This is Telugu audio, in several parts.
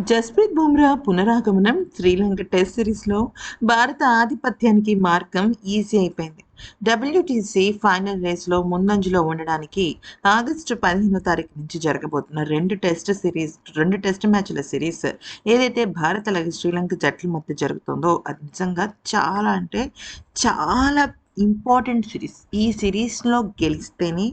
జస్ప్రీత్ బుమ్రా పునరాగమనం శ్రీలంక టెస్ట్ సిరీస్లో భారత ఆధిపత్యానికి మార్గం ఈజీ అయిపోయింది. డబ్ల్యూటీసీ ఫైనల్ రేస్లో ముందంజలో ఉండడానికి ఆగస్టు 15వ తారీఖు నుంచి జరగబోతున్న రెండు టెస్ట్ మ్యాచ్ల సిరీస్ ఏదైతే భారత్ అలాగే శ్రీలంక జట్ల మధ్య జరుగుతుందో అది నిజంగా చాలా అంటే చాలా ఇంపార్టెంట్ సిరీస్. ఈ సిరీస్లో గెలిస్తేనే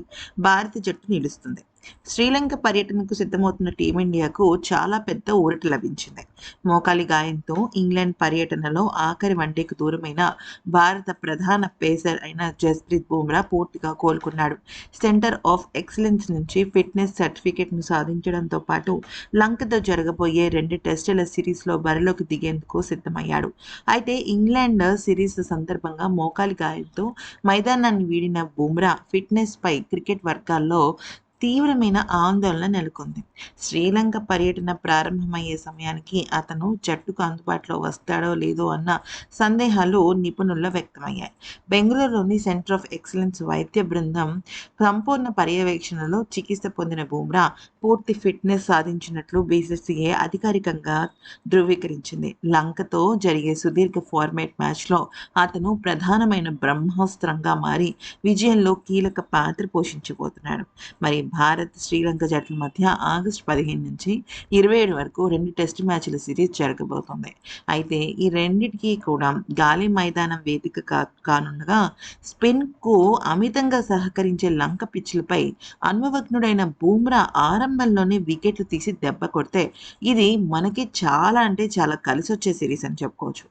భారత జట్టు నిలుస్తుంది. శ్రీలంక పర్యటనకు సిద్ధమవుతున్న టీమిండియాకు చాలా పెద్ద ఊరట లభించింది. మోకాలి గాయంతో ఇంగ్లాండ్ పర్యటనలో ఆఖరి వన్డేకు దూరమైన భారత ప్రధాన పేసర్ అయిన జస్ప్రీత్ బుమ్రా పూర్తిగా కోలుకున్నాడు. సెంటర్ ఆఫ్ ఎక్సలెన్స్ నుంచి ఫిట్నెస్ సర్టిఫికెట్ను సాధించడంతో పాటు లంకతో జరగబోయే 2 టెస్టుల సిరీస్లో బరిలోకి దిగేందుకు సిద్ధమయ్యాడు. అయితే ఇంగ్లాండ్ సిరీస్ సందర్భంగా మోకాలి గాయంతో మైదానాన్ని వీడిన బుమ్రా ఫిట్నెస్పై క్రికెట్ వర్గాల్లో తీవ్రమైన ఆందోళన నెలకొంది. శ్రీలంక పర్యటన ప్రారంభమయ్యే సమయానికి అతను జట్టుకు అందుబాటులో వస్తాడో లేదో అన్న సందేహాలు నిపుణుల్లో వ్యక్తమయ్యాయి. బెంగళూరులోని సెంటర్ ఆఫ్ ఎక్సలెన్స్ వైద్య బృందం సంపూర్ణ పర్యవేక్షణలో చికిత్స పొందిన బుమ్రా పూర్తి ఫిట్నెస్ సాధించినట్లు బీసీసీఐ అధికారికంగా ధృవీకరించింది. లంకతో జరిగే సుదీర్ఘ ఫార్మాట్ మ్యాచ్లో అతను ప్రధానమైన బ్రహ్మాస్త్రంగా మారి విజయంలో కీలక పాత్ర పోషించబోతున్నాడు. మరి భారత్ శ్రీలంక జట్ల మధ్య ఆగస్టు 15 నుంచి 27 వరకు 2 టెస్ట్ మ్యాచ్ల సిరీస్ జరగబోతోంది. అయితే ఈ రెండిటికి కూడా గాలి మైదానం వేదిక కానుండగా స్పిన్కు అమితంగా సహకరించే లంక పిచ్లపై అనుభవజ్ఞుడైన బుమ్రా ఆరంభంలోనే వికెట్లు తీసి దెబ్బ కొడితే ఇది మనకి చాలా అంటే చాలా కలిసొచ్చే సిరీస్ అని చెప్పుకోవచ్చు.